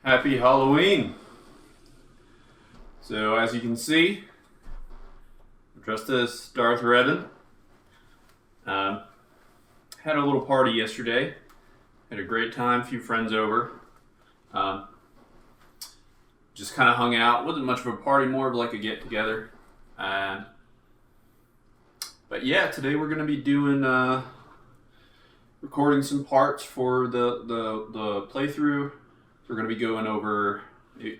Happy Halloween! So as you can see, I'm dressed as Darth Revan. Had a little party yesterday. Had a great time, a few friends over. Just kind of hung out. Wasn't much of a party, more of like a get together. But yeah, today we're going to be doing recording some parts for the playthrough. We're going to be going over,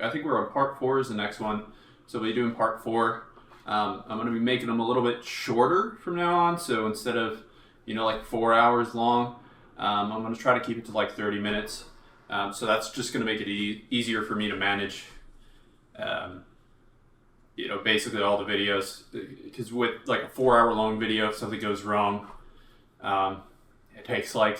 I think we're on part 4 is the next one. So we'll be doing part 4. I'm going to be making them a little bit shorter from now on. So instead of, like 4 hours long, I'm going to try to keep it to like 30 minutes. So that's just going to make it easier for me to manage, basically all the videos. Because with like a 4 hour long video, if something goes wrong, it takes like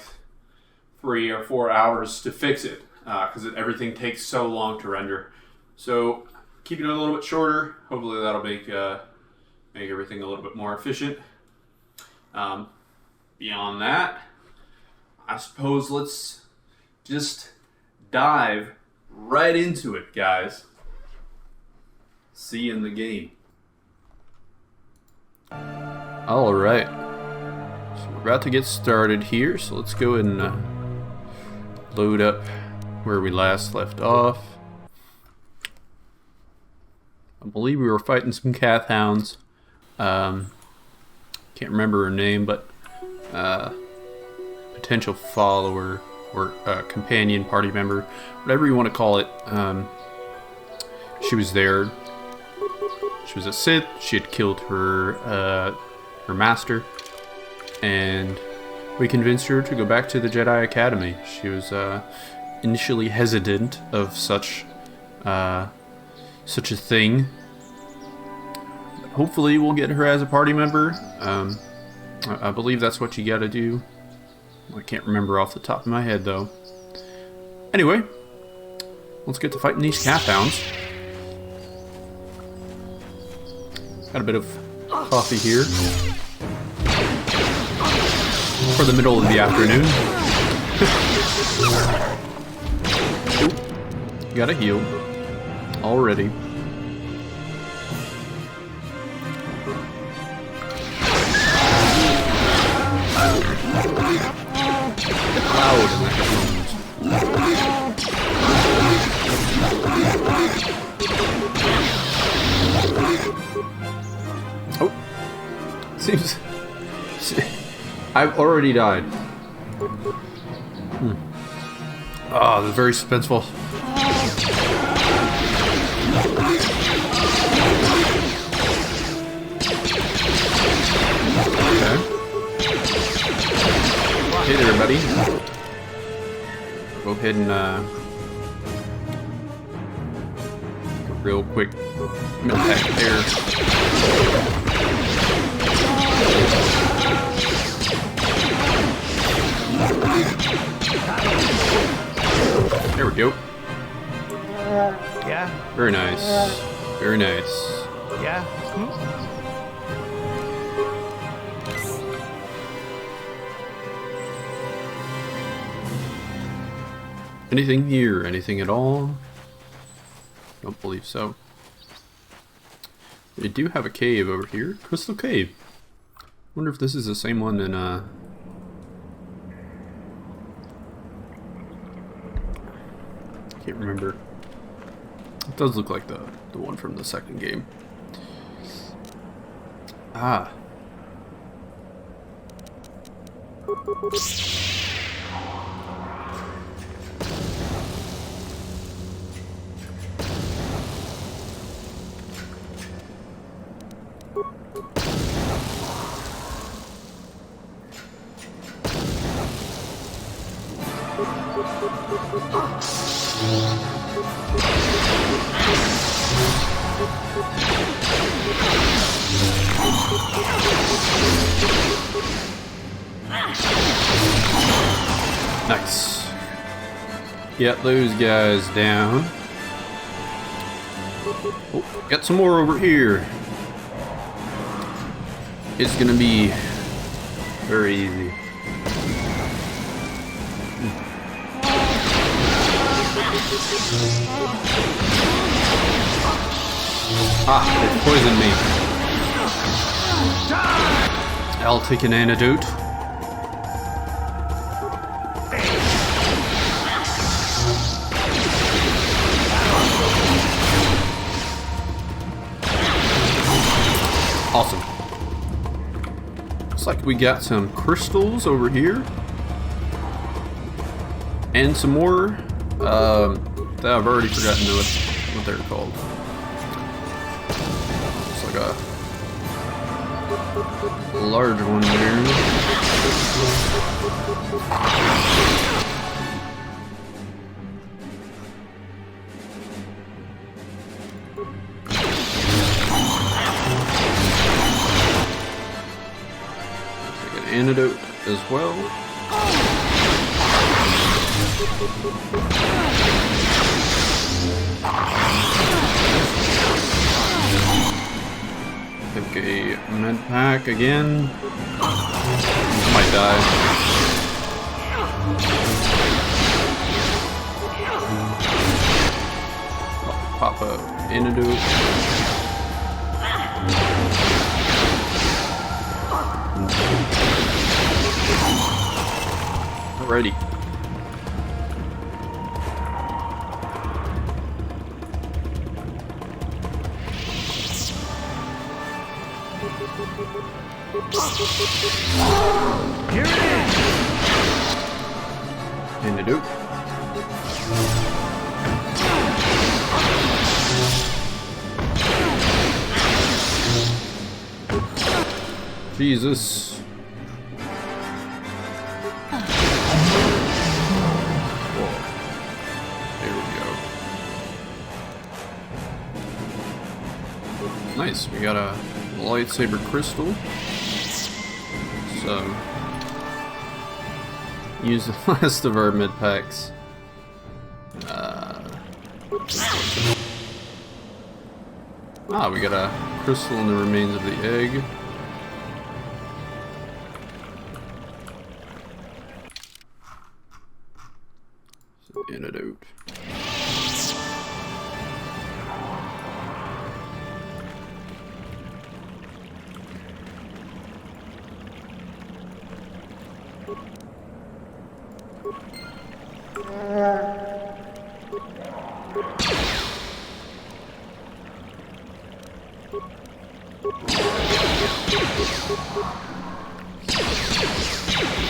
3 or 4 hours to fix it. Because everything takes so long to render. So keeping it a little bit shorter, hopefully that'll make everything a little bit more efficient. Beyond that, I suppose let's just dive right into it, guys. See you in the game. Alright, so we're about to get started here, so let's go ahead and load up where we last left off. I believe we were fighting some Cath hounds. Can't remember her name, but potential follower or companion, party member, whatever you want to call it. She was there. She was a Sith. She had killed her master, and we convinced her to go back to the Jedi Academy. She was initially hesitant of such a thing. Hopefully we'll get her as a party member. I believe that's what you gotta do. I can't remember off the top of my head though. Anyway, let's get to fighting these Cath hounds. Got a bit of coffee here for the middle of the afternoon. Got a heal already. Loud in the headphones. Oh, seems I've already died. Ah, this is very suspenseful. Okay. Hey there, buddy. Go ahead and real quick middle pack there. There we go. Yeah. Very nice. Very nice. Yeah. Anything here? Anything at all? Don't believe so. We do have a cave over here. Crystal Cave. Wonder if this is the same one in can't remember. It does look like the one from the second game. Ah. Nice. Get those guys down. Oh, got some more over here. It's gonna be very easy. Ah, they poisoned me. I'll take an antidote. Awesome. Looks like we got some crystals over here. And some more that I've already forgotten what they're called. It's like a large one there. Take an antidote as well. Take a med pack again. I might die. Pop a antidote. Alrighty. Here it is! Antidote. Jesus. Whoa. There we go. Nice, we got a lightsaber crystal. So, use the last of our mid packs. We got a crystal in the remains of the egg. Antidote.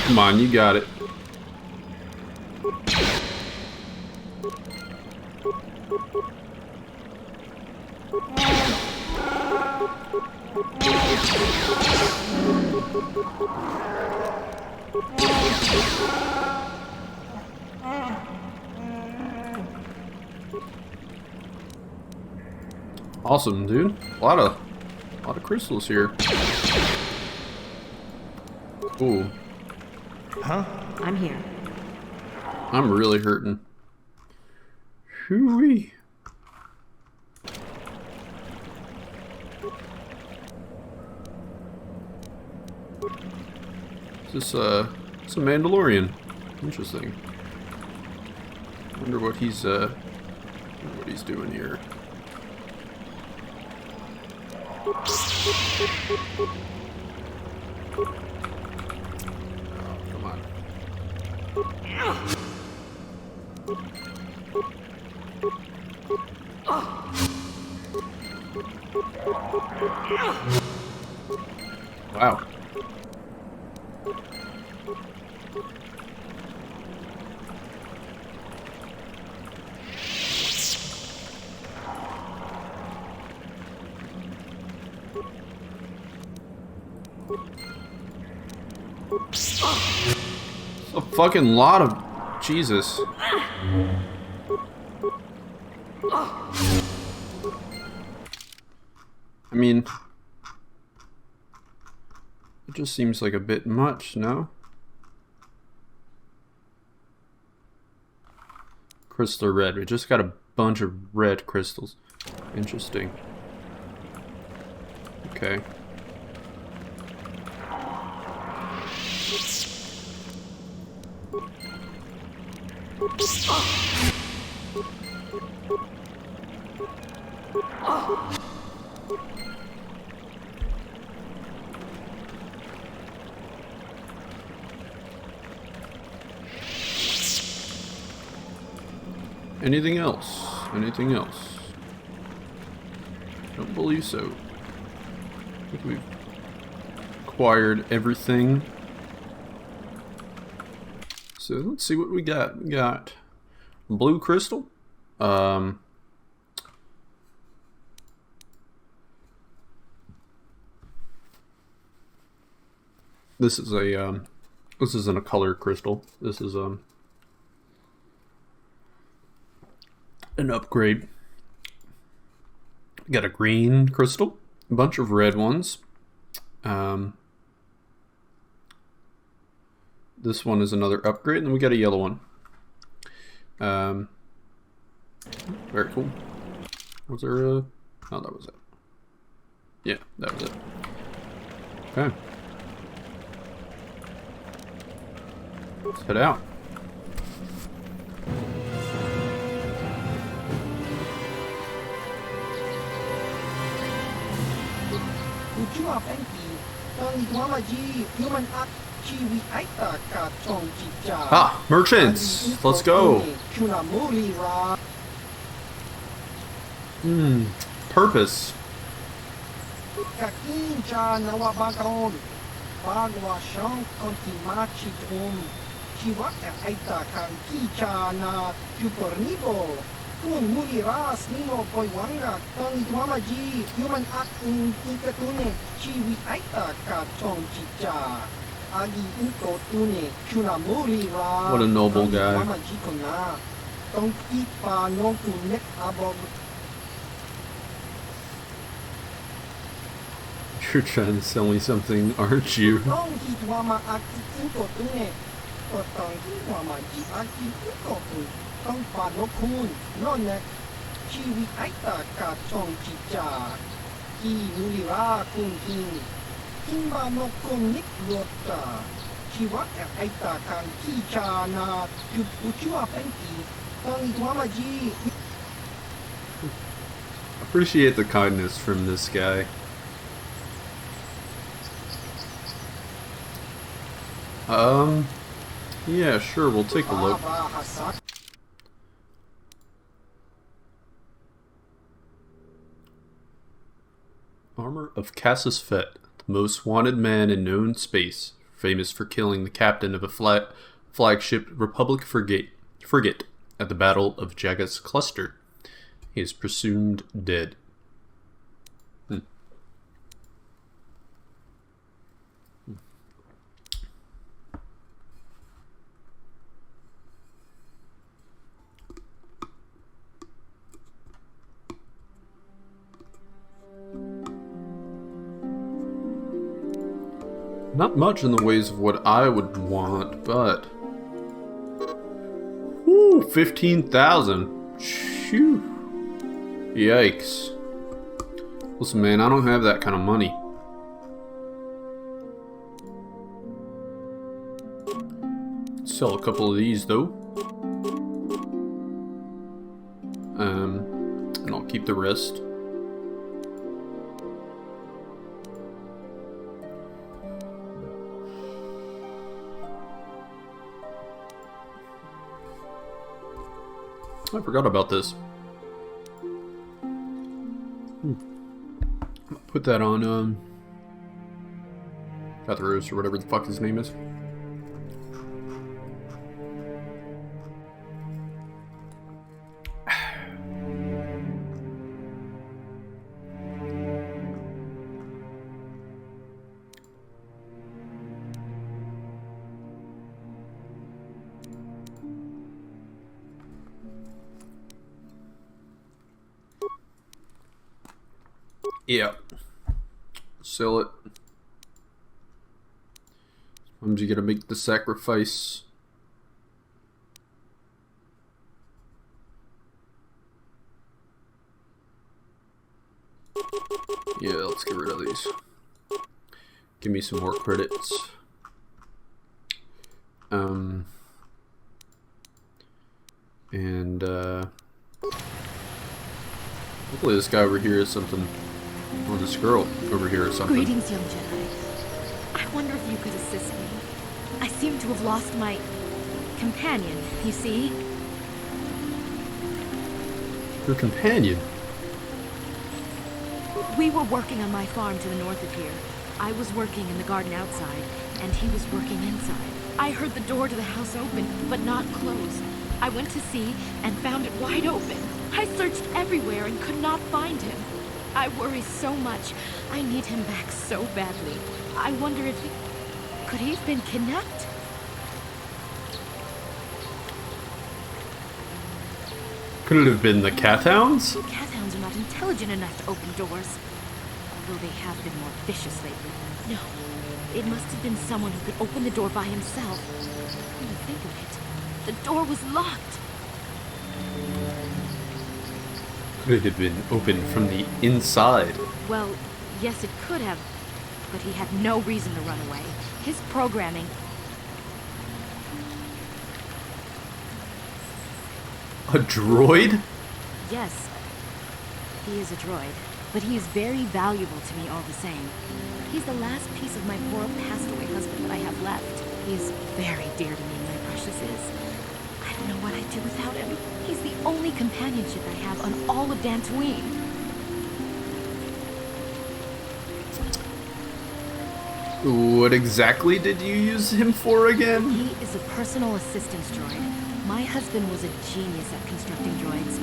Come on, you got it. Awesome, dude. A lot of crystals here. Ooh. Huh? I'm here. I'm really hurting. Hooey. Is this it's a Mandalorian. Interesting. Wonder what he's doing here. Come on. Wow. A fucking lot of Jesus. I mean, it just seems like a bit much, no? Crystal red. We just got a bunch of red crystals. Interesting. Okay. Anything else? Anything else? Don't believe so. I think we've acquired everything. So let's see what we got. We got blue crystal. This is a this isn't a color crystal. This is an upgrade. We got a green crystal, a bunch of red ones. This one is another upgrade, and then we got a yellow one. Very cool. Was there a... Oh, that was it. Yeah, that was it. Okay. Let's head out. Ah, merchants! Let's go! Purpose. What a noble guy. You're trying to sell me something, aren't you? Appreciate the kindness from this guy. Yeah, sure, we'll take a look. Armor of Cassus Fett, the most wanted man in known space, famous for killing the captain of a flagship Republic frigate at the Battle of Jagus Cluster. He is presumed dead. Not much in the ways of what I would want, but... Woo! 15,000! Shoo! Yikes. Listen, man, I don't have that kind of money. Sell a couple of these, though. And I'll keep the rest. I forgot about this. Put that on, Featheros or whatever the fuck his name is. Yeah. Sell it. Sometimes you gotta make the sacrifice. Yeah, let's get rid of these. Give me some more credits. And Hopefully this guy over here is something. Or this girl over here is something. Greetings, young Jedi. I wonder if you could assist me. I seem to have lost my companion, you see? Your companion? We were working on my farm to the north of here. I was working in the garden outside, and he was working inside. I heard the door to the house open, but not close. I went to see and found it wide open. I searched everywhere and could not find him. I worry so much. I need him back so badly. I wonder if could he have been kidnapped? Could it have been the cat hounds? Cat hounds are not intelligent enough to open doors. Although they have been more vicious lately. No, it must have been someone who could open the door by himself. When you think of it, the door was locked. Could it have been opened from the inside? Well, yes, it could have. But he had no reason to run away. His programming... A droid? Yes, he is a droid. But he is very valuable to me all the same. He's the last piece of my poor passed-away husband that I have left. He is very dear to me, my precious is. I don't know what I'd do without him. He's the only companionship I have on all of Dantooine. What exactly did you use him for again? He is a personal assistance droid. My husband was a genius at constructing droids.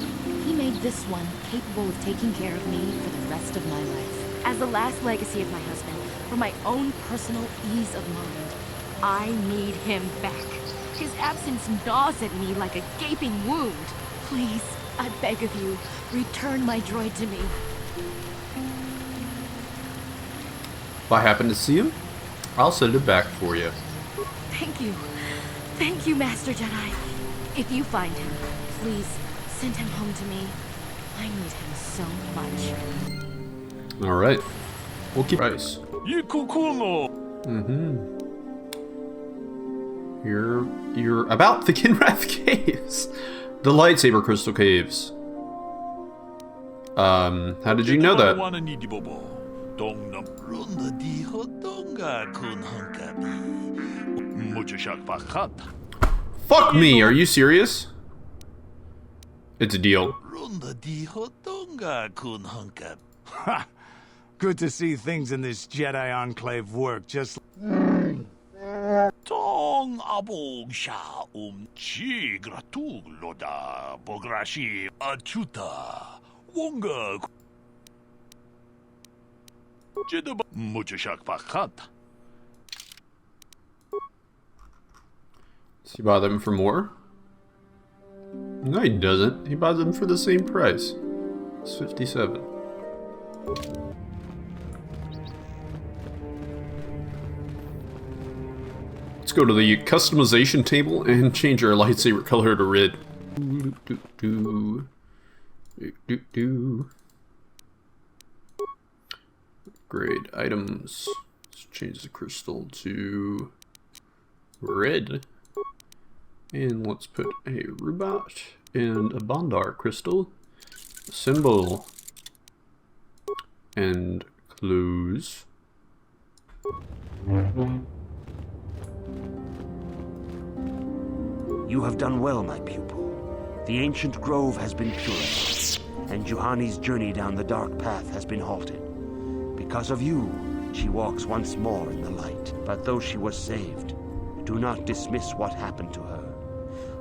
He made this one capable of taking care of me for the rest of my life. As the last legacy of my husband, for my own personal ease of mind, I need him back. His absence gnaws at me like a gaping wound. Please, I beg of you, return my droid to me. If I happen to see him, I'll send it back for you. Thank you. Thank you, Master Jedi. If you find him, please send him home to me. I need him so much. Alright. We'll keep price. You're about the Kinrath Caves. The lightsaber crystal caves. How did you know that? Fuck me, are you serious? It's a deal. Ha! Good to see things in this Jedi Enclave work just Tong abong sha chi gratug loda bograshi achuta wonga jedaba muchashak fakat. Does he buy them for more? No, he doesn't. He buys them for the same price. It's 57. Let's go to the customization table and change our lightsaber color to red. Upgrade items. Let's change the crystal to red. And let's put a Rubat and a Bondar crystal. Symbol. And close. You have done well, my pupil. The ancient grove has been purified, and Juhani's journey down the dark path has been halted. Because of you, she walks once more in the light. But though she was saved, do not dismiss what happened to her.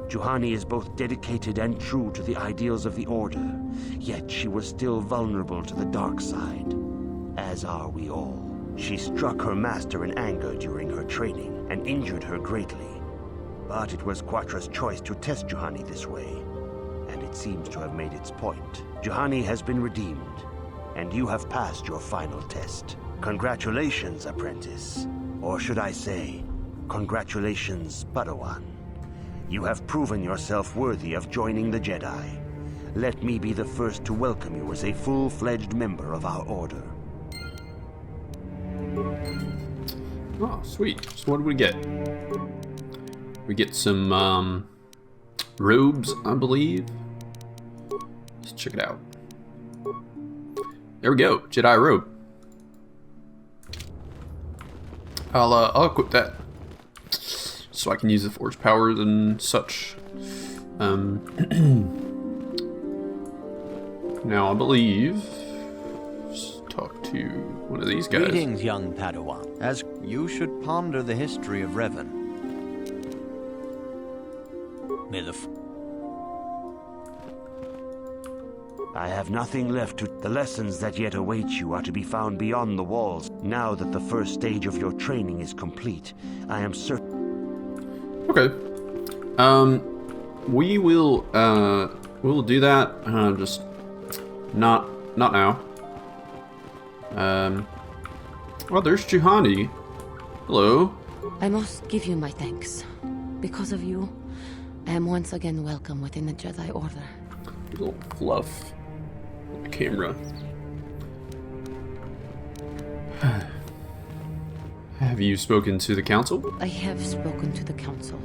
Juhani is both dedicated and true to the ideals of the Order, yet she was still vulnerable to the dark side, as are we all. She struck her master in anger during her training and injured her greatly. But it was Quatra's choice to test Juhani this way, and it seems to have made its point. Juhani has been redeemed, and you have passed your final test. Congratulations, apprentice. Or should I say, congratulations, Padawan. You have proven yourself worthy of joining the Jedi. Let me be the first to welcome you as a full-fledged member of our Order. Oh, sweet. So what do we get? We get some robes, I believe. Let's check it out. There we go, Jedi robe. I'll equip that so I can use the forge powers and such. Now I believe, let's talk to one of these guys. Greetings, young Padawan. As you should ponder the history of Revan. May the I have nothing left to... The lessons that yet await you are to be found beyond the walls. Now that the first stage of your training is complete, I am certain... Okay. We'll do that, just not now. Well, there's Juhani. Hello. I must give you my thanks. Because of you, I am once again welcome within the Jedi Order. Little fluff on the camera. Have you spoken to the council? I have spoken to the council,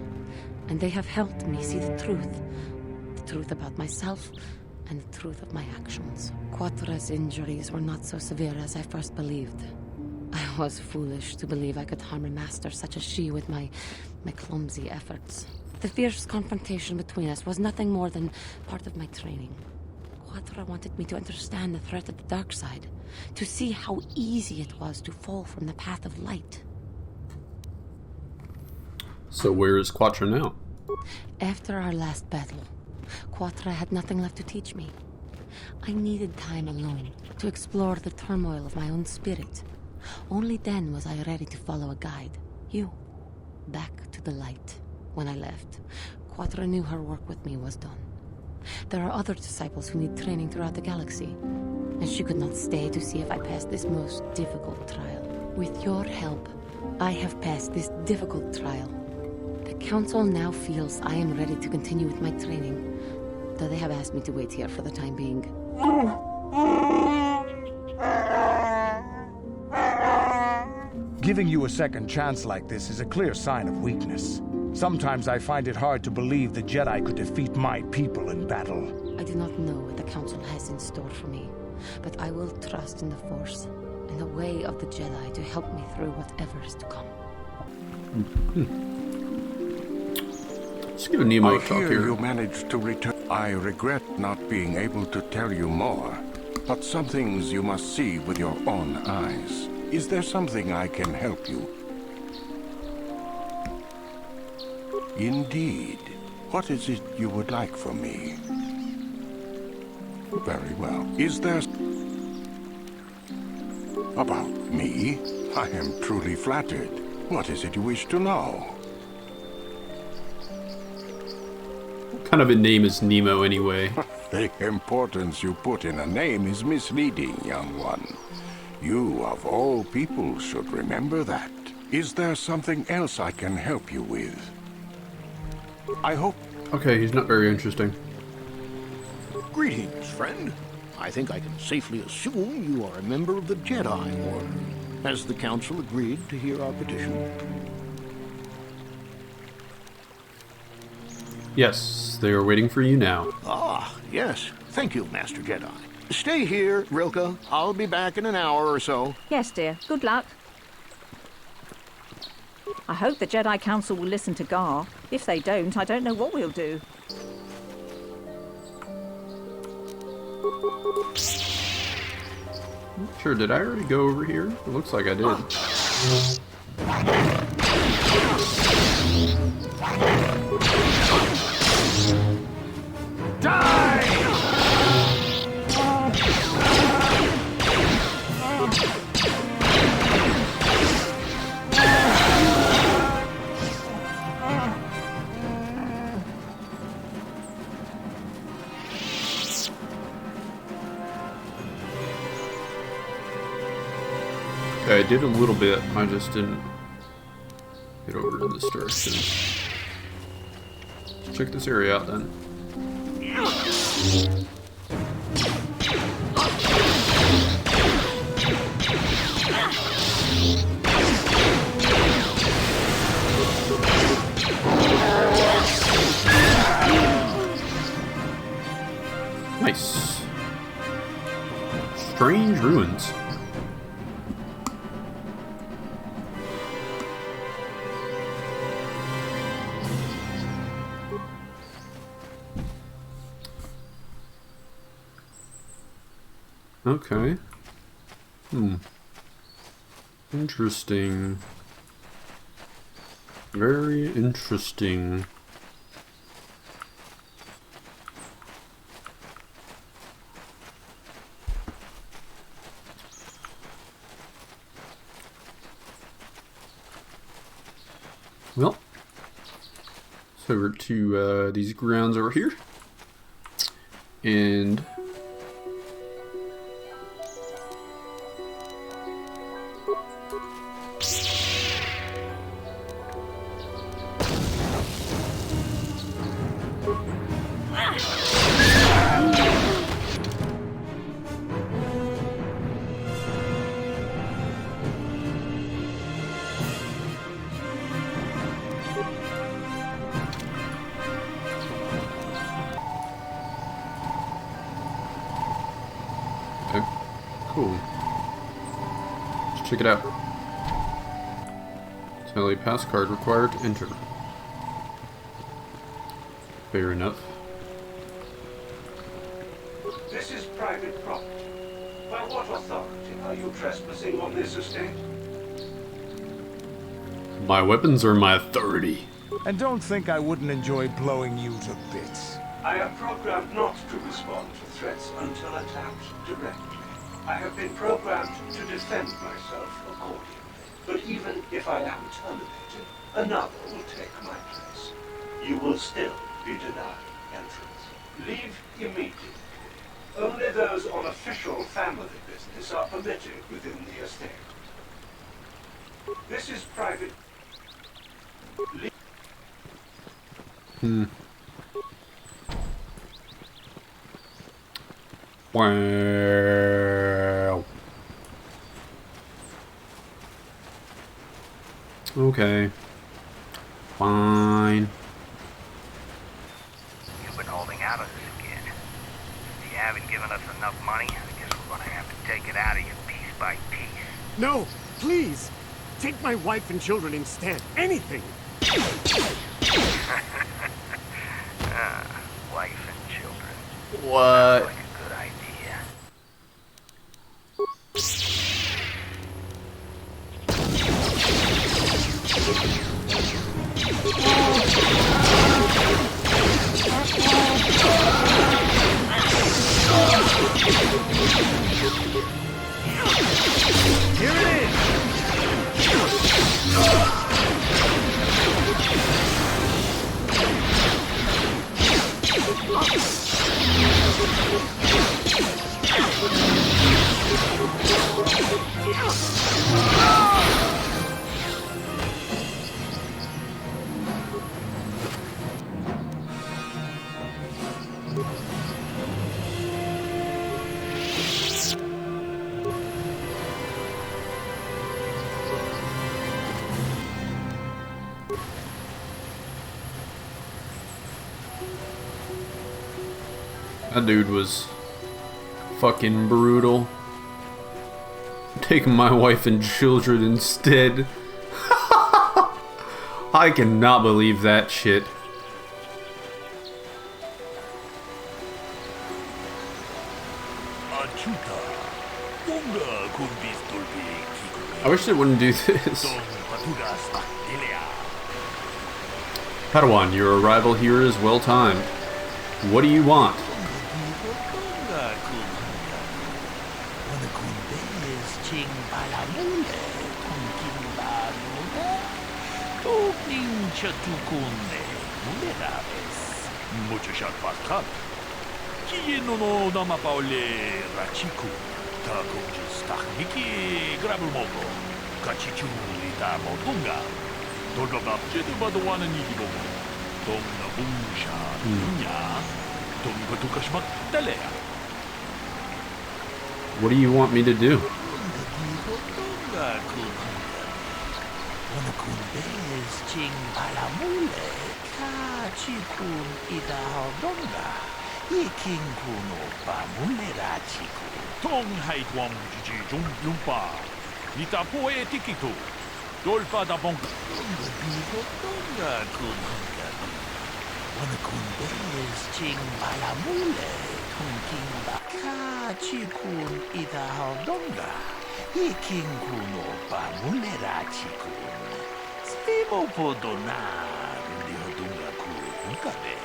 and they have helped me see the truth. The truth about myself, and the truth of my actions. Quatra's injuries were not so severe as I first believed. I was foolish to believe I could harm a master such as she with my clumsy efforts. The fierce confrontation between us was nothing more than part of my training. Quatra wanted me to understand the threat of the dark side, to see how easy it was to fall from the path of light. So where is Quatra now? After our last battle, Quatra had nothing left to teach me. I needed time alone to explore the turmoil of my own spirit. Only then was I ready to follow a guide. You. Back to the light. When I left, Quatra knew her work with me was done. There are other disciples who need training throughout the galaxy, and she could not stay to see if I passed this most difficult trial. With your help, I have passed this difficult trial. The Council now feels I am ready to continue with my training, though they have asked me to wait here for the time being. Giving you a second chance like this is a clear sign of weakness. Sometimes I find it hard to believe the Jedi could defeat my people in battle. I do not know what the Council has in store for me, but I will trust in the Force and the way of the Jedi to help me through whatever is to come. Let's give a Nemo I talk hear here. you managed to return. I regret not being able to tell you more, but some things you must see with your own eyes. Is there something I can help you? Indeed. What is it you would like from me? Very well. Is there... About me? I am truly flattered. What is it you wish to know? What kind of a name is Nemo anyway? The importance you put in a name is misleading, young one. You, of all people, should remember that. Is there something else I can help you with? I hope... Okay, he's not very interesting. Greetings, friend. I think I can safely assume you are a member of the Jedi Order. Has the Council agreed to hear our petition? Yes, they are waiting for you now. Ah, yes. Thank you, Master Jedi. Stay here, Rilka. I'll be back in an hour or so. Yes, dear. Good luck. I hope the Jedi Council will listen to Gar. If they don't, I don't know what we'll do. Sure, did I already go over here? It looks like I did. Okay, I did a little bit, I just didn't get over in this direction. Let's check this area out then. Nice. Strange ruins. Okay. Interesting. Very interesting. Well, so over to these grounds over here. And cool. Let's check it out. Tally pass card required to enter. Fair enough. This is private property. By what authority are you trespassing on this estate? My weapons are my authority. And don't think I wouldn't enjoy blowing you to bits. I am programmed not to respond to threats until attacked directly. I have been programmed to defend myself accordingly. But even if I am terminated, another will take my place. You will still be denied entrance. Leave immediately. Only those on official family business are permitted within the estate. This is private. Wow. Okay. Fine. You've been holding out on this again. If you haven't given us enough money, I guess we're gonna have to take it out of you piece by piece. No, please. Take my wife and children instead. Anything. Wife and children. What? Sounds like a good idea. Here it is. That dude was fucking brutal. Taking my wife and children instead. I cannot believe that shit. I wish they wouldn't do this. Padawan, your arrival here is well timed. What do you want? What do you want me to do? Ikinkuno pamulerachiku. Tonghai tuam jiji jumpa. Itapoe tikitu. Dolpa da bonk. Digo tonga kun hankabi. Wanakundez ching balamule. Tonking baka chikun idahaldonga. Ikinkuno pamulerachiku. Stimo podona. Dihodunga kun hankabe.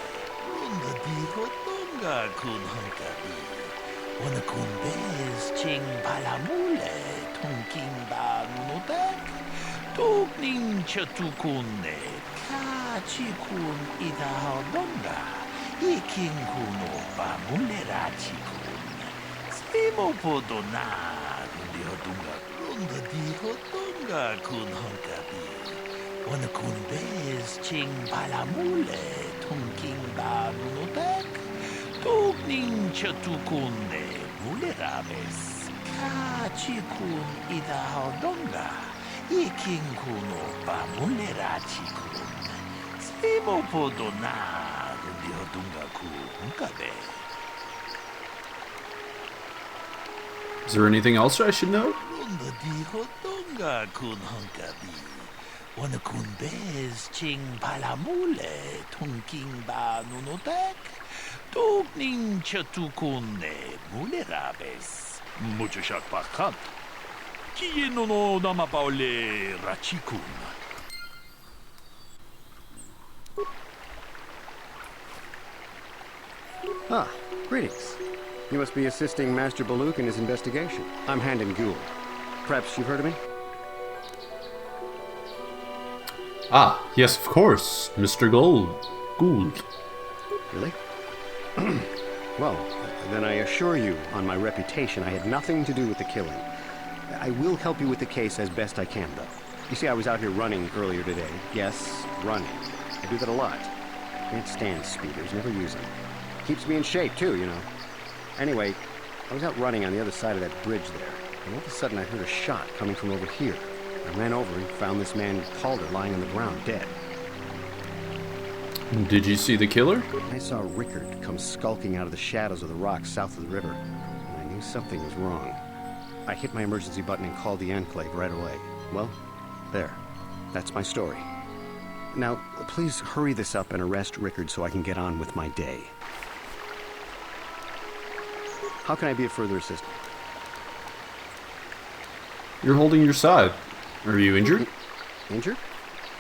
Dihodunga kun hankabi. Wanakundez ching balamule. Tonking ba nunotek. Tugning chatukune. Kachikun idahaldonga. Ikinkuno pamulerachikun. Stimo podona. Dihodunga runda dihodunga kun hankabi. Wanakundez ching balamule. Tonking ba nunotek. Tugning chatukune. Mulerabes. Kachikun idahaldonga. Ikinkuno pamulerachikun. Stimo podona. Dihodunga kunkabe. Is there anything else I should know? Runda dihodunga kunhankabi. Wanakundez ching palamule. Tunking ba nunotek. Tugning chatukune. Mulerabes. Muchachak pakant. Kieno no namapaole rachikun. Ah, greetings. You must be assisting Master Baluk in his investigation. I'm Handon Gould. Perhaps you've heard of me? Ah, yes, of course. Mr. Gould. Really? Well, then I assure you, on my reputation, I had nothing to do with the killing. I will help you with the case as best I can, though. You see, I was out here running earlier today. Yes, running. I do that a lot. Can't stand speeders, never use them. Keeps me in shape, too, you know. Anyway, I was out running on the other side of that bridge there, and all of a sudden I heard a shot coming from over here. I ran over and found this man Calder lying on the ground, dead. Did you see the killer? I saw Rickard come skulking out of the shadows of the rocks south of the river, and I knew something was wrong. I hit my emergency button and called the Enclave right away. Well, there. That's my story. Now, please hurry this up and arrest Rickard so I can get on with my day. How can I be of further assistance? You're holding your side. Are you injured? Injured?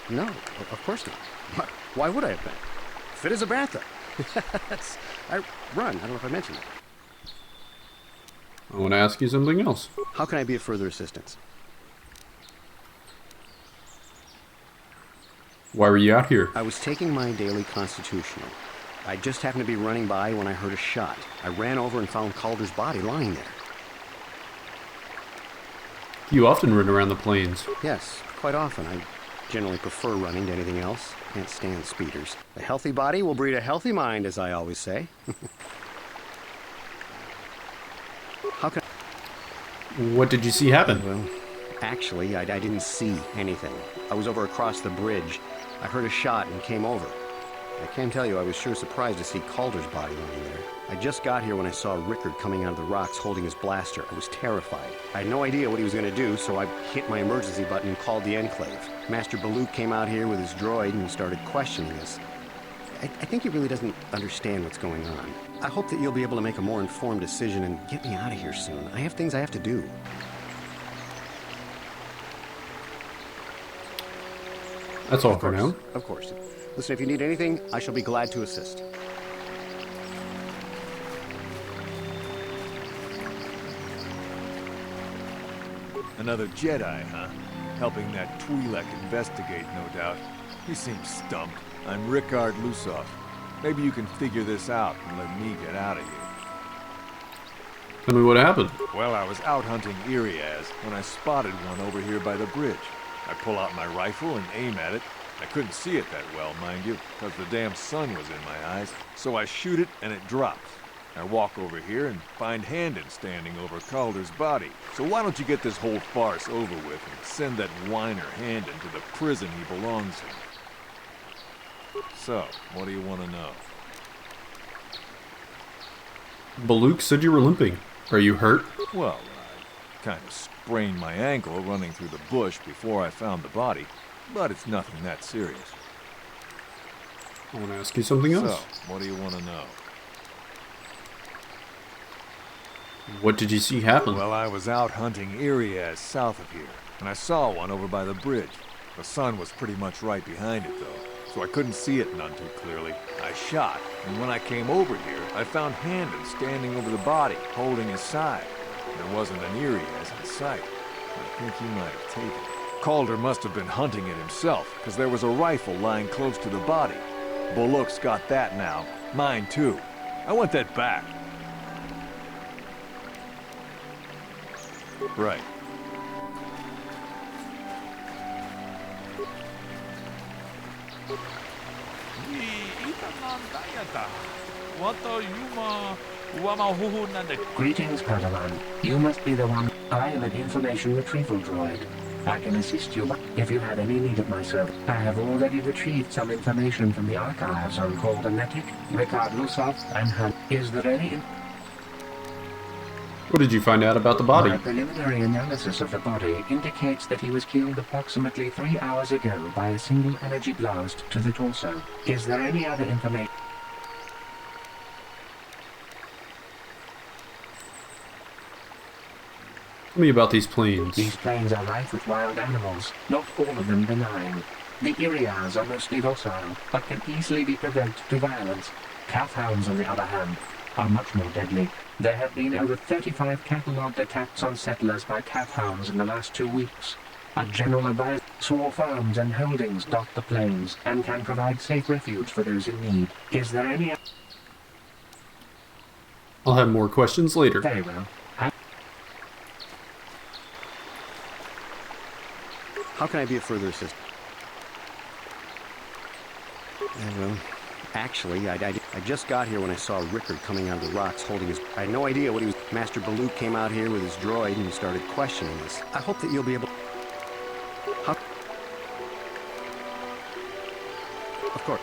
No, of course not. Why would I have been? Fit as a bantha. I run. I don't know if I mentioned it. I want to ask you something else. How can I be of further assistance? Why were you out here? I was taking my daily constitutional. I just happened to be running by when I heard a shot. I ran over and found Calder's body lying there. You often run around the plains. Yes, quite often. I generally prefer running to anything else. Can't stand speeders. A healthy body will breed a healthy mind, as I always say. How can... What did you see happen? Well, actually, I didn't see anything. I was over across the bridge. I heard a shot and came over. I can tell you I was sure surprised to see Calder's body lying there. I just got here when I saw Rickard coming out of the rocks holding his blaster. I was terrified. I had no idea what he was going to do, so I hit my emergency button and called the Enclave. Master Baluk came out here with his droid and started questioning us. I think he really doesn't understand what's going on. I hope that you'll be able to make a more informed decision and get me out of here soon. I have things I have to do. That's all for now. Of course. Listen, if you need anything, I shall be glad to assist. Another Jedi, huh? Helping that Twi'lek investigate, no doubt. He seems stumped. I'm Rickard Lusov. Maybe you can figure this out and let me get out of here. Tell me what happened. Well, I was out hunting Iriaz when I spotted one over here by the bridge. I pull out my rifle and aim at it. I couldn't see it that well, mind you, because the damn sun was in my eyes. So I shoot it and it drops. I walk over here and find Handon standing over Calder's body. So why don't you get this whole farce over with and send that whiner Handon to the prison he belongs in? So, what do you want to know? Baluk said you were limping. Are you hurt? Well, I kind of sprained my ankle running through the bush before I found the body, but it's nothing that serious. I want to ask you something else. So, what do you want to know? What did you see happen? Well, I was out hunting Irias south of here, and I saw one over by the bridge. The sun was pretty much right behind it, though, so I couldn't see it none too clearly. I shot, and when I came over here, I found Handon standing over the body, holding his side. There wasn't an Irias in sight. I think he might have taken it. Calder must have been hunting it himself, because there was a rifle lying close to the body. Bullock's got that now. Mine, too. I want that back. Right. Greetings, Padawan. You must be the one. I am an information retrieval droid. I can assist you, but if you have any need of my service, I have already retrieved some information from the archives on Caldernetic, Ricard Lusov, and Han. Is there any... What did you find out about the body? My preliminary analysis of the body indicates that he was killed approximately 3 hours ago by a single energy blast to the torso. Is there any other information? Tell me about these plains. These plains are rife with wild animals, not all of them benign. The Irias are mostly docile, but can easily be provoked to violence. Calf hounds, on the other hand, are much more deadly. There have been over 35 catalogued attacks on settlers by calf hounds in the last 2 weeks. A general advice: small farms and holdings dot the plains and can provide safe refuge for those in need. Is there any... I'll have more questions later. Very well. How can I be of further assistance? Well, actually, I just got here when I saw Rickard coming out of the rocks holding his... I had no idea what he was... Master Baluk came out here with his droid and started questioning us. I hope that you'll be able... How... Of course.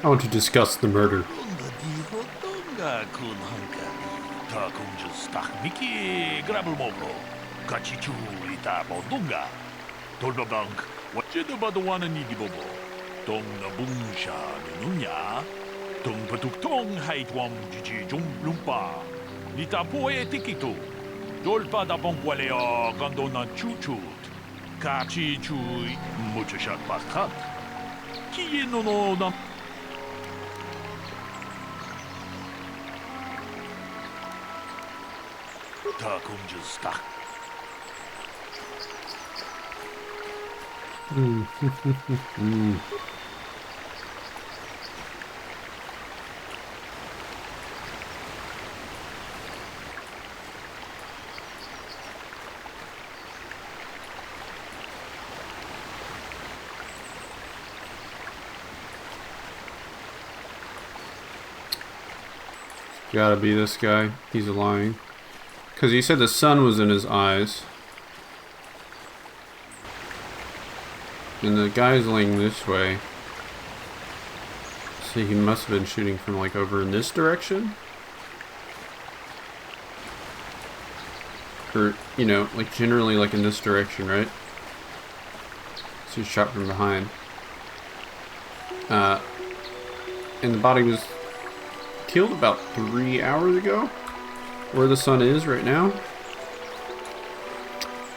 I want to discuss the murder. Gotta be this guy. He's lying. Because he said the sun was in his eyes. And the guy's laying this way. So he must have been shooting from like over in this direction. Or, you know, like generally like in this direction, right? So he shot from behind. And the body was killed about 3 hours ago. Where the sun is right now.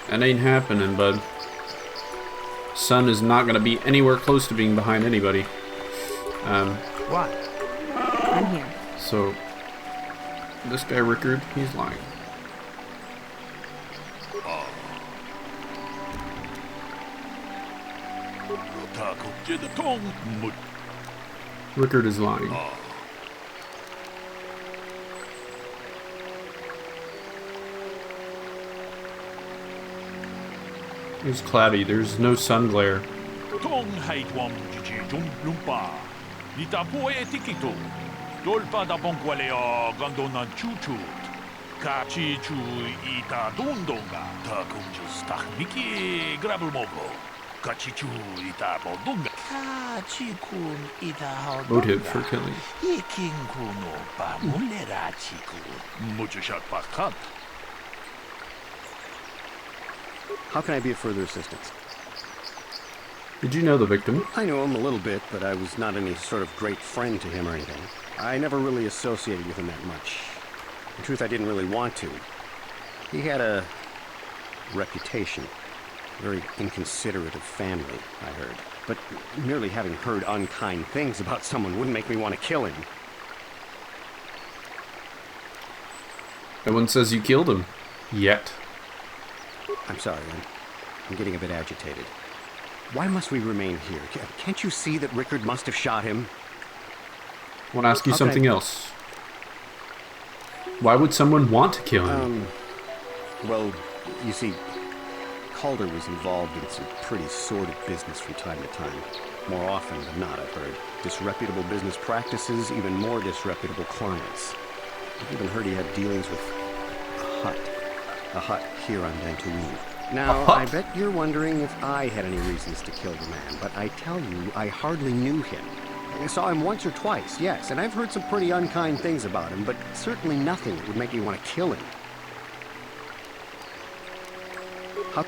That ain't happening, bud. Sun is not gonna be anywhere close to being behind anybody. What? I'm here. So this guy Rickard, he's lying. Rickard is lying. It's cloudy, there's no sun glare. Kachichu ita dundonga. Takunjus takmiki grabul mogo. Kachichu ita bodunga. Kachikun ita Motive for killing. Ikinkuno bamulera chiku. Mujushat bakant. How can I be of further assistance? Did you know the victim? I knew him a little bit, but I was not any sort of great friend to him or anything. I never really associated with him that much. In truth, I didn't really want to. He had a reputation. Very inconsiderate of family, I heard. But merely having heard unkind things about someone wouldn't make me want to kill him. No one says you killed him. Yet. I'm sorry, I'm getting a bit agitated. Why must we remain here? Can't you see that Rickard must have shot him? I want to ask you something else. Why would someone want to kill him? Well, you see, Calder was involved in some pretty sordid business from time to time. More often than not, I've heard. Disreputable business practices, even more disreputable clients. I've even heard he had dealings with a hut here on Dantooine. Now, I bet you're wondering if I had any reasons to kill the man, but I tell you, I hardly knew him. I saw him once or twice, yes, and I've heard some pretty unkind things about him, but certainly nothing that would make me want to kill him. How?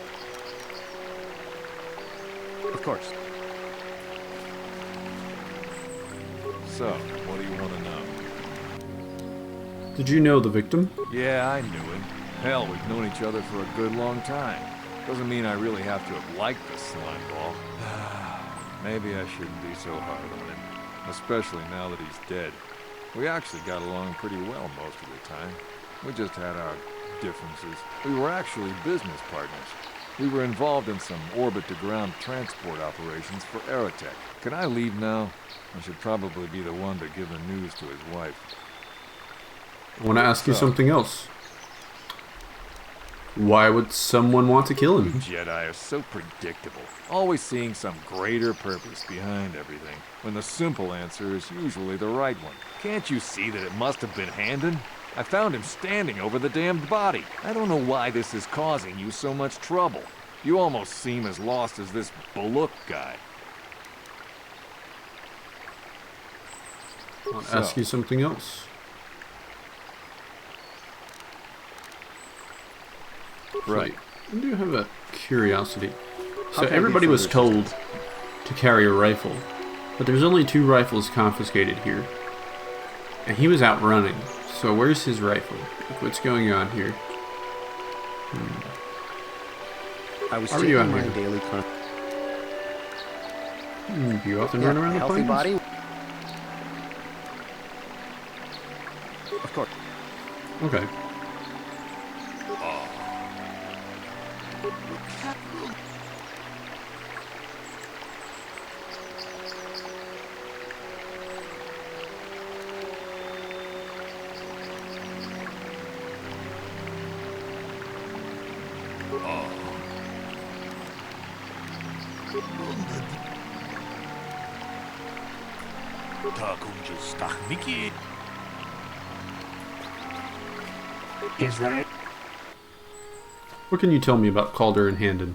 Of course. So, what do you want to know? Did you know the victim? Yeah, I knew him. Hell, we've known each other for a good long time. Doesn't mean I really have to have liked the slime ball. Maybe I shouldn't be so hard on him. Especially now that he's dead. We actually got along pretty well most of the time. We just had our differences. We were actually business partners. We were involved in some orbit-to-ground transport operations for Aerotech. Can I leave now? I should probably be the one to give the news to his wife. I want to ask you something else. Why would someone want to kill him? Jedi are so predictable, always seeing some greater purpose behind everything, when the simple answer is usually the right one. Can't you see that it must have been Handon? I found him standing over the damned body. I don't know why this is causing you so much trouble. You almost seem as lost as this Baluk guy. I want to ask you something else. Right. I do have a curiosity. So everybody was told to carry a rifle, but there's only 2 rifles confiscated here. And he was out running. So where's his rifle? Like, what's going on here? I was taking my daily you often run around the healthy plains? body? Of course. Okay. Is there What can you tell me about Calder and Handon?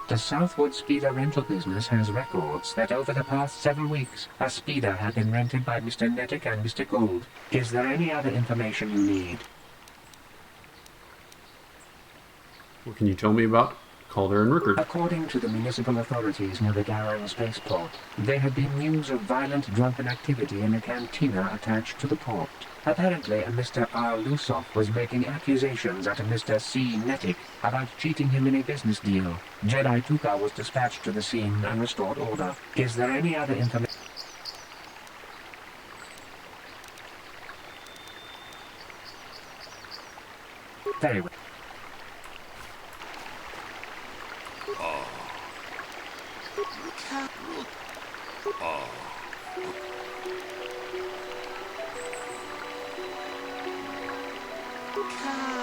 The Southwood Speeder rental business has records that over the past several weeks, a speeder had been rented by Mr. Nettic and Mr. Gould. Is there any other information you need? What can you tell me about Calder and Rickard? According to the municipal authorities near the Darrow spaceport, there had been news of violent drunken activity in a cantina attached to the port. Apparently, a Mr. R. Lusoff was making accusations at a Mr. C. Nettic about cheating him in a business deal. Jedi Tuka was dispatched to the scene and restored order. Is there any other information? Very well.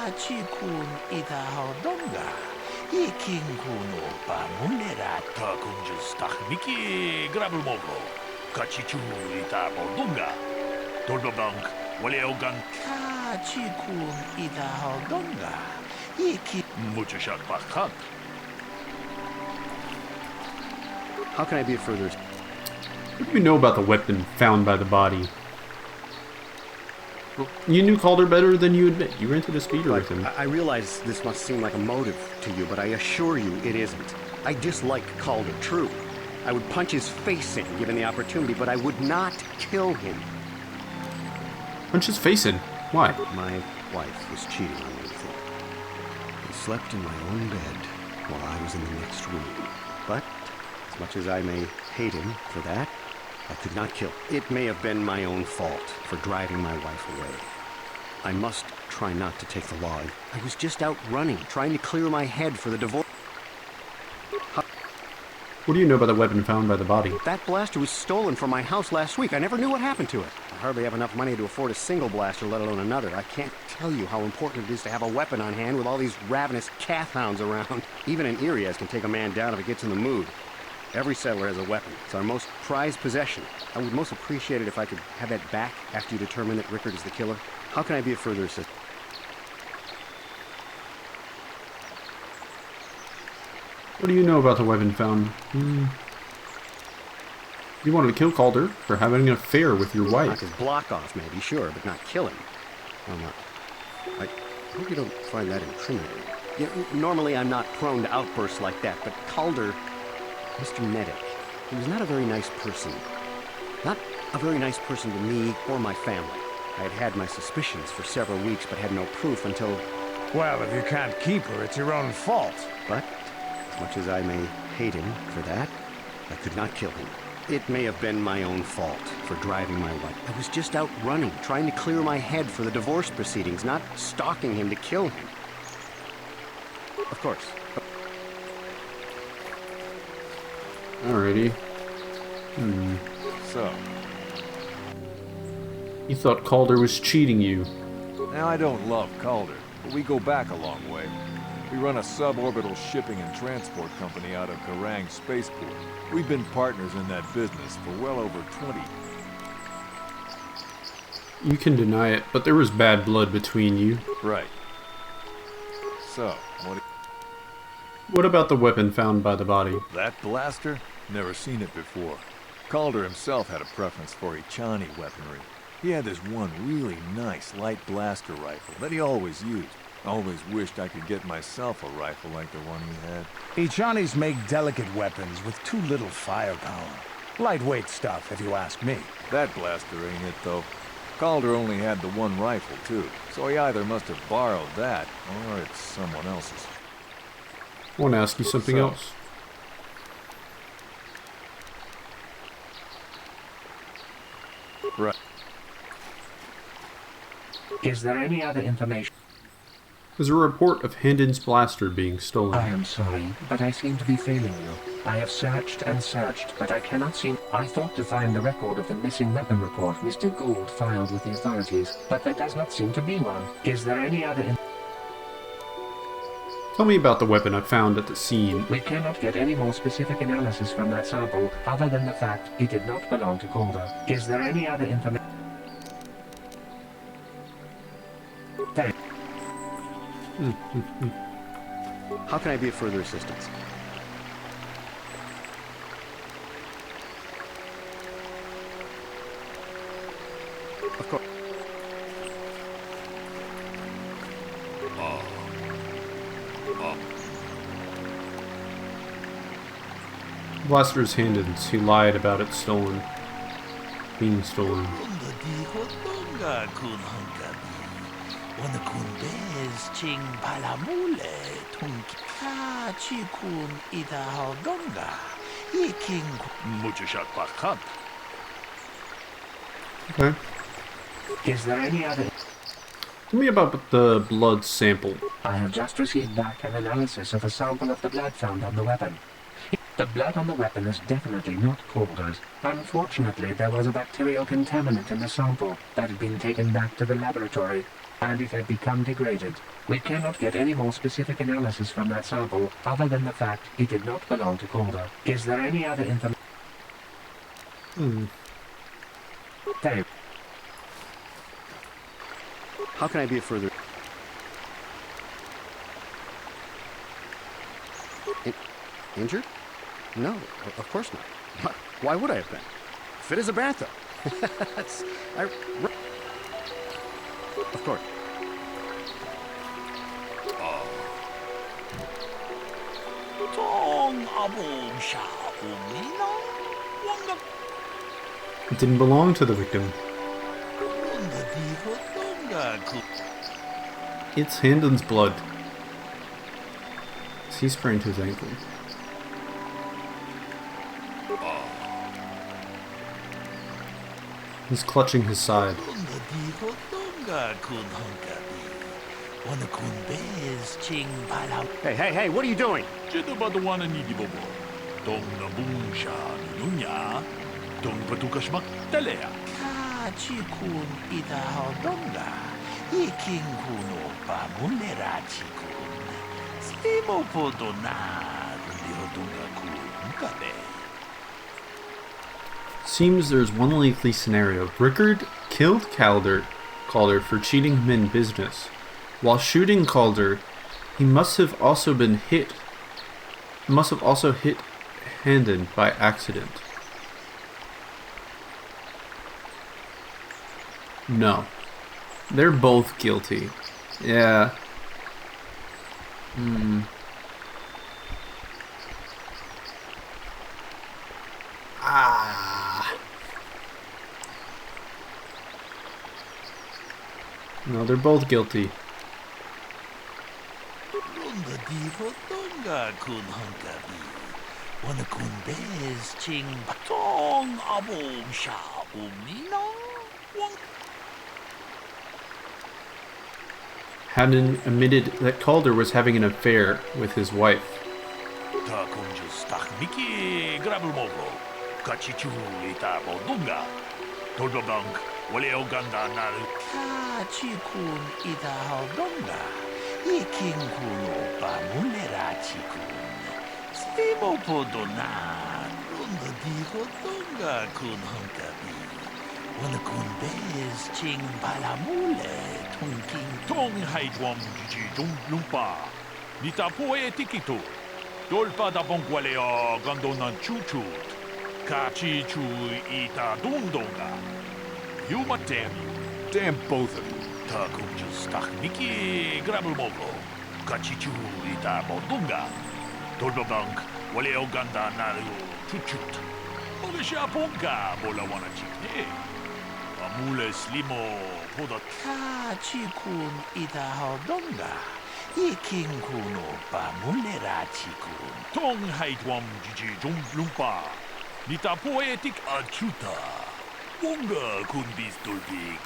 Kachikun itahodonga. Ikinkuno pamulera takunjus takmiki grabulmogo. Kachichu itabodunga. Tolbabank, waleogan. How can I be of further... What do you know about the weapon found by the body? Well, you knew Calder better than you admit. You rented a speeder with him. I realize this must seem like a motive to you, but I assure you it isn't. I dislike Calder, true. I would punch his face in, given the opportunity, but I would not kill him. Punch his face in? Why? My wife was cheating on me with him. He slept in my own bed while I was in the next room. But, as much as I may hate him for that, I could not kill him. It may have been my own fault for driving my wife away. I must try not to take the law. I was just out running, trying to clear my head for the divorce. What do you know about the weapon found by the body? That blaster was stolen from my house last week. I never knew what happened to it. I hardly have enough money to afford a single blaster, let alone another. I can't tell you how important it is to have a weapon on hand with all these ravenous calf hounds around. Even an Irias can take a man down if it gets in the mood. Every settler has a weapon. It's our most prized possession. I would most appreciate it if I could have that back after you determine that Rickard is the killer. How can I be of further assistance? What do you know about the weapon found? You wanted to kill Calder for having an affair with your wife. Knock his block off, maybe, sure, but not kill him. Well, not. I hope you don't find that incriminating. You know, normally I'm not prone to outbursts like that, but Calder... Mr. Medic, he was not a very nice person. Not a very nice person to me or my family. I had had my suspicions for several weeks, but had no proof until... Well, if you can't keep her, it's your own fault. But, as much as I may hate him for that, I could not kill him. It may have been my own fault for driving my wife. I was just out running, trying to clear my head for the divorce proceedings, not stalking him to kill him. Of course. Alrighty. So? You thought Calder was cheating you. Now, I don't love Calder, but we go back a long way. We run a suborbital shipping and transport company out of Garang Spaceport. We've been partners in that business for well over 20. You can deny it, but there was bad blood between you. Right. So, what about the weapon found by the body? That blaster? Never seen it before. Calder himself had a preference for Ichani weaponry. He had this one really nice light blaster rifle that he always used. Always wished I could get myself a rifle like the one he had. Ichanis make delicate weapons with too little firepower. Lightweight stuff, if you ask me. That blaster ain't it, though. Calder only had the one rifle, too, so he either must have borrowed that, or it's someone else's. I want to ask you something else. Right. Is there any other information? There's a report of Hendon's blaster being stolen. I am sorry, but I seem to be failing you. I have searched and searched, but I cannot seem... I thought to find the record of the missing weapon report Mr. Gould filed with the authorities, but there does not seem to be one. Is there any other... Tell me about the weapon I found at the scene. We cannot get any more specific analysis from that sample, other than the fact it did not belong to Calder. Is there any other information? How can I be of further assistance? Of course. Blaster's Hendon's. He lied about it stolen. Being stolen. Okay. Is there any other... Tell me about the blood sample. I have just received back an analysis of a sample of the blood found on the weapon. The blood on the weapon is definitely not Calder's. Unfortunately, there was a bacterial contaminant in the sample that had been taken back to the laboratory, and it had become degraded. We cannot get any more specific analysis from that sample, other than the fact it did not belong to Calder. Is there any other information? How can I be of further... Injured? No, of course not. Why would I have been? Fit as a bathtub. Of course. It didn't belong to the victim. It's Handon's blood. He's sprained his ankle. He's clutching his side. Hey, what are you doing? Seems there's one likely scenario. Rickard killed Calder for cheating him in business. While shooting Calder, he must have also hit Handon by accident. No. They're both guilty. Yeah. No, they're both guilty. Handon admitted that Calder was having an affair with his wife. Damn both of you.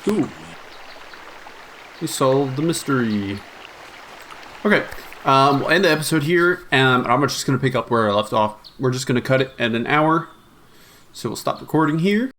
Ooh. We solved the mystery. Okay, we'll end the episode here, and I'm just going to pick up where I left off. We're just going to cut it at an hour, so we'll stop recording here.